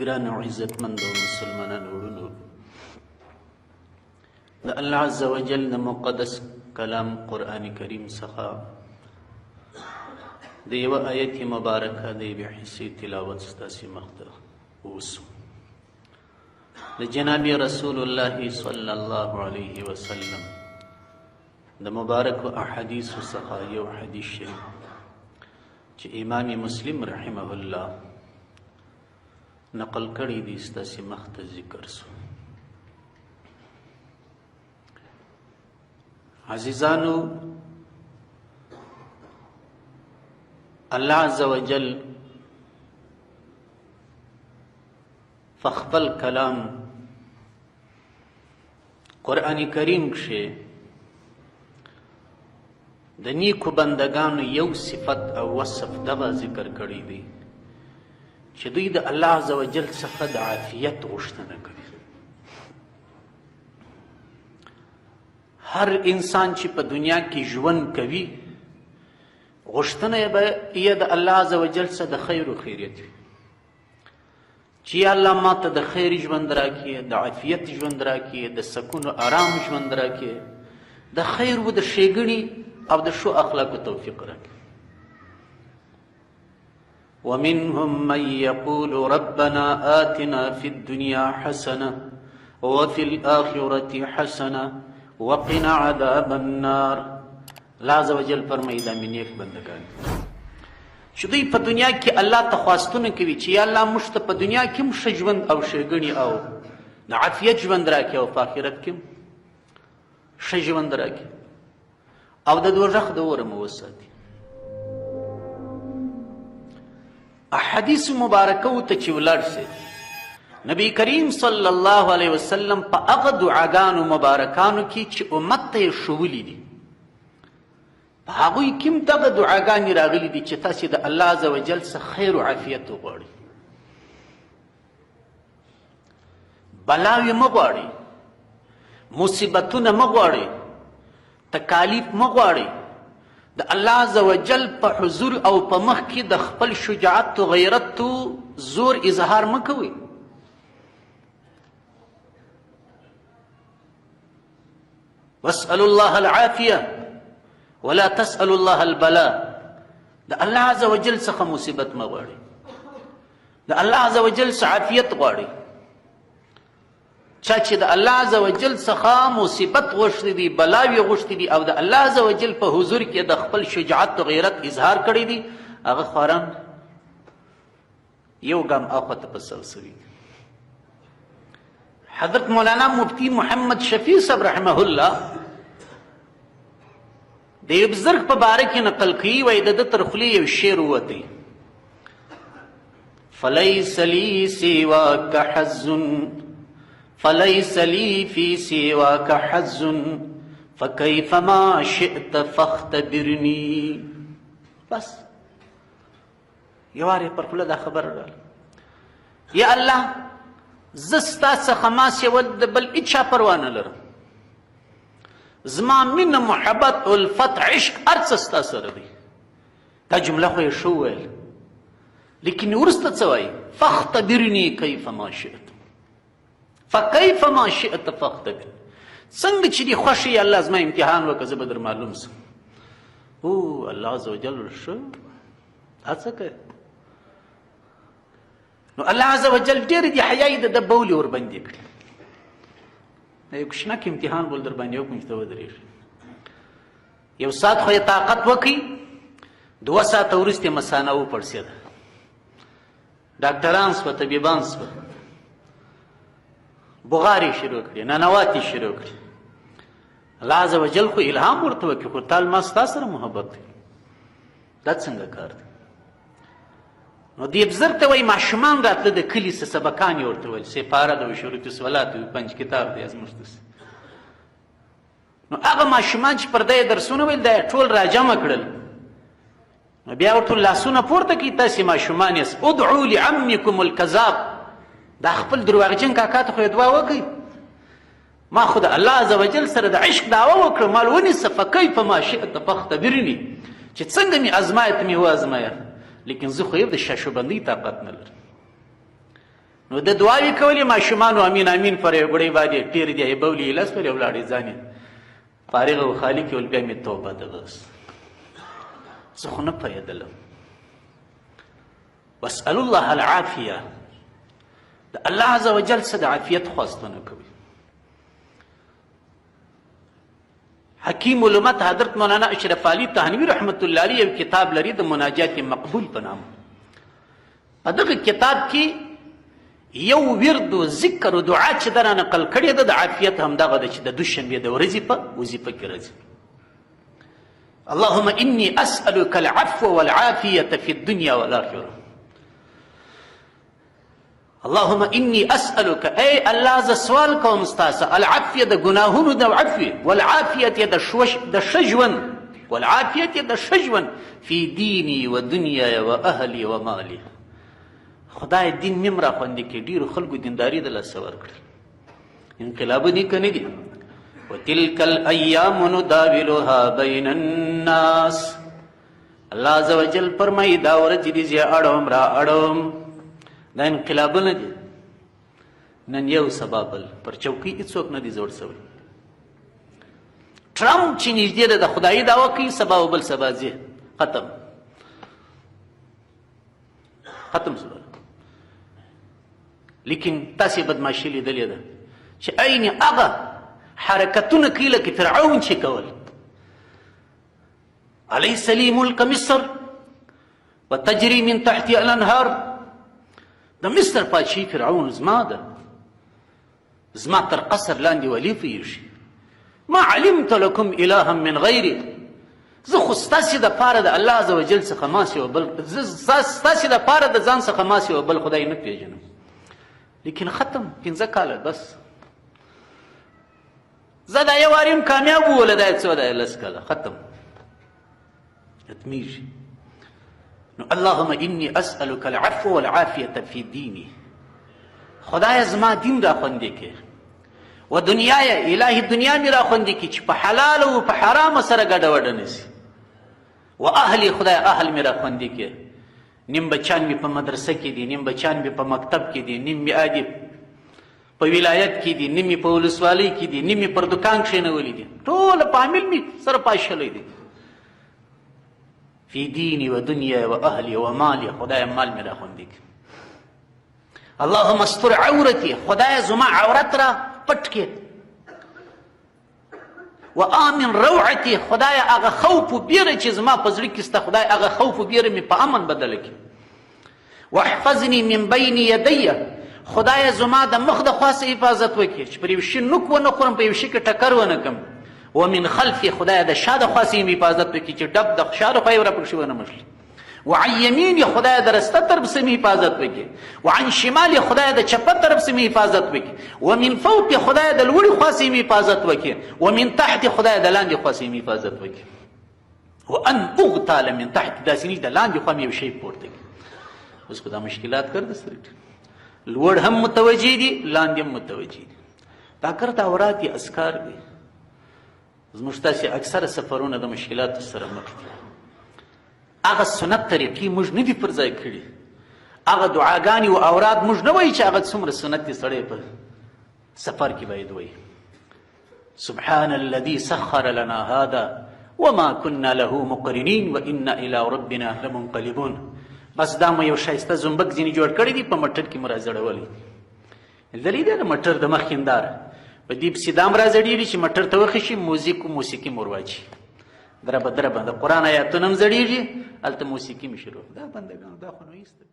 ګرانو عزتمندو مسلمانانو وروڼو، د الله عز وجل د مقدس کلام قرآن کریم څخه د یوه آیت مبارکه د یوې حصې تلاوت ستاسې مخ ته ووسو. د جناب رسول الله صلی الله علیه وسلم د مبارکو احادیثو څخه یو حدیث شریف چې امام مسلم رحمه الله نقل کړی دی ستاسې مخ ته ذکر سو. عزیزانو، الله عز وجل فخپل کلام قرآن کریم کښې د نیکو بندگانو یو صفت او وصف دغه ذکر کړی دی چې دوی د الله عز وجل څخه د عافیت غوښتنه کوي. هر انسان چې په دنیا کې ژوند کوي غوښتنه یې د الله عز وجل څخه د خیر و خیریت وي چې یا الله ما ته د خیر ژوند راکړي، د عافیت ژوند راکړي، د سکون و آرام ژوند راکړي، د خیر و د ښېګڼې او د ښو اخلاقو توفیق راکړي. ومنهم من يقول ربنا آتنا في الدنيا حسنة وفي الآخرة حسنة وقنا عذاب النار. الله عز وجل فرمایي دا مې نیک بندګان چې دوی په دنیا کې الله ته خواستونه کوي چې یا الله موږ ته په دنیا کې هم ښه ژوند او ښېګڼې او د عافیت ژوند راکړي او په آخرت کې هم ښه ژوند راکړي او د دوزخ د اوره مو وساتي. احادیث مبارکو ته چې ولاړ سئ، نبی کریم صلی الله علیه وسلم په هغه دعاګانو مبارکانو کې چې امت ته یې ښوولي دي په هغوی کې هم دغه دعاګانې راغلي دي چې تاسې د الله عز وجل څخه خیر و عافیت وغواړئ، بلاوې مه غواړئ، مصیبتونه مه غواړئ، تکالیف مه غواړئ. د الله عز وجل په حضور او په مخ کې د خپل شجاعت و غیرت و زور اظهار مه کوئ. واسألوا الله العافیه ولا تسألوا الله البلاء. د الله عز وجل څخه مصیبت مه غواړئ، د الله عز وجل څخه عافیت غواړئ. چا چې د الله عز وجل څخه مصیبت غوښتي دي، بلاوې غوښتي دي او د الله عز وجل په حضور کې د خپل شجاعت و غیرت اظهار کړی دی، هغه خواران یو ګام اخواته په سر سوي. حضرت مولانا مفتی محمد شفیع صاحب رحمه الله د یو بزرګ په باره کې نقل کوي، وایي د ده تر خولې یو شعر ووتی: فلیس لی سواک حظ فليس لي في سواك حظ فكيف ما شئت فاختبرني. بس یوارې پر خوله دا خبر راغله، یا الله زه ستا څخه ما سوه د بل هېچا پروا نه لرم، زما مینه محبت الفت عشق هر څه ستا سره دی. دا جمله خو یې ښه وویل، لیکن وروسته څه وایي؟ فاختبرني کیف ما شئت فکیف ما شئت فاختبر. څنګه چې دې خوښ یې الله زما امتحان وکړه زه به در معلوم سم. او الله عز وجل ښه هڅه کوي. نو الله عز وجل ډېرې د حیایي د ده بولې وربندې کړي. د یو کوچنک امتحان بول در باندې وکړم چې ته ودرېږي، یو ساعت خو یې طاقت وکړي، 2 ساعته وروسته یې مثانه وپړسېده، ډاکټران سوه، طبیبان سوه، بغارې شروع کړي، ننواتې شروع کړي. الله عز وجل خو الهام ورته وکړي، خو تا ما ستا سره محبت دی، دا څنګه کار دی؟ نو دې بزرګ ته وایي ماشومان راتله د کلي څه سبقان یې ورته ویل، سپاره ده، شروط الصلات، 5 کتاب دی ازموږ داسې. نو هغه ماشومان چې پر ده یې درسونه ویل دا یې ټول راجمع کړل. نو بیا ورته لاسونه پورته کړي، تاسې ماشومان یاست، ادعو لعمکم الکذاب، دا خپل درواغجن کاکا ته خو یې دعا وکړئ، ما خو د الله عز وجل سره د عشق دعوه وکړه، مال ونیسه، فکیف ما شئت فاختبرني، چې څنګه مې ازمایه ته مې وازمایه، لیکن زه خو یې د شاشوبندۍ طاقت نه لرم. نو د دعاوې کولې ماشومانو امین امین پر یو ګړی باندې ټیر دی بولي لاس پر یو لاړې ځانې فارغ او خالي کې ول بیا مې توبه ده بس زه خو نه پوهېدلم واسأل الله العافیه د الله عز وجل څه د عافیت خواستونه کوي. حکیم الامت حضرت مولانا اشرف علي تهنوي رحمت الله علیه یو کتاب لري د مناجات مقبول په نام. په دغه کتاب کې یو ورد و ذکر و دعا چې در نقل کړې ده د عافیت همدغه ده چې د دوشنبې د ورځې په وظیفه کې راځي. اللهم اني اسألك العفو والعافیة في الدنيا والآخرة. اللهم اني اسألك اي الله ز سوال کوم ستاسو العافیه د ګناهونو د عفو والعافیه د شجون والعافیه د شجون فی دینی و دنیای و اهلی و مالی. خدای دین مم را خوندې کې ډیرو خلکو دینداری د لاسه ورکړل انقلاب دي که نه دي. وتلک الایام نداولها بین الناس. الله عز وجل فرمایي دا ورځې دي چې اړوم را اړوم دا انقلابونه دي. نن یو سبا بل پر چوکۍ هېڅوک نه دي زوړ سوی. ټرمپ چې نږدې ده د خدایي دعوه کوي سبا و بل سبا ځي ختم سو. لیکن تاسې بدماشي لیدلې ده چې عین هغه حرکتونه کوي لکه فرعون چې کول. الیس لی ملک مصر وتجري من تحتي الانهار. د مصر پاچهي فرعون زما ده، زما تر قصر لاندې ولي پوهېږي. ما علمت لکم الها من غیري. زه خو ستاسې دپاره د الله عز وجل څخه ما سوى بل ستاسې دپاره د ځان څخه ما سوى بل خدای نه پېژنم. لیکن ختم 15 کاله بس زه دا یو واریم کامیاب ووله دا څه دا 10 کاله ختم ختمیږي. نو اللهم انی اسألک العفو والعافیة فی دینی. خدای زما دین را خوندې کې و دنیای الهی دنیا می را خوندې کې چې په حلال او په حرام سره ګډه وډه نشي. و اهلی خدای اهل می را خوندې کې نیم بچان می په مدرسه کې دي، نیم بچان می په مکتب کې دي، نیم می عادي په ولایت کې دي، نیم می په ولسوالۍ کې دي، نیم می پر دکان کښېنولي دي. ټول فامیل می سره پاشلی دي. فی دینی و دنیا و اهلی و مالی. خدای مال می را خوندې کې. اللهم استر عورتی. خدای زما عورت را پټ کې. و آمن روعتی. خدای هغه خوف و بیره چې زما په زړه کې سته خدای هغه خوف و بیره مې په امن بدله کړي. واحفظني من بین یدی. خدای زما د مخ د خواڅه حفاظت وکړي چې پر یو شي نوک ونه خورم، په یو شي کې ټکر ونه کړم. ومن خلفي. خدای د شا د خواڅې مې حفاظت وکړي چې ډب د شا د خوا یې راپکښې ونه مشلي. وعن یمینی. خدای د رسته طرف سے می حفاظت وکړي. وعن شمالی. خدای د چپه طرف سے می حفاظت وکړي. ومن فوق. خدای د لوړې خوا سے می حفاظت وکړي. ومن تحت. خدای د لاندې خوا سے می حفاظت وکړي. وان اغتال من تحت. داسې نه د لاندې خوا مې یو شی پورته کړي. اوس خو دا مشکلات کړ د سره لوړ هم متوجه دي لاندې هم متوجه دي. دا کرت اورات دي اذکار دي. زموږ تاسې اکثره سفرونه د مشکلاتو سره مخ دي. هغه سنت طریقې موږ نه دي پر ځای کړي. هغه دعاګانې او اوراد موږ نه وایي چې هغه څومره سنت دي سړی په سفر کې باید وایي. سبحان الذي سخر لنا هذا وما كنا له مقرنين وإنا إلى ربنا لمنقلبون. بس دا مو یو ښایسته زنبک ځینې جوړ کړی دي په مټر کې مو راځړولی دلی دی د مټر د مخ هنداره په دې پسې دا هم راځړېږي چې مټر ته وخېشي موسیقي مو ورواچي دربه د قرآن آیاتونه هم زړېږي هلته موسیقي مې شروع دا بندګانو دا خو نو ایسته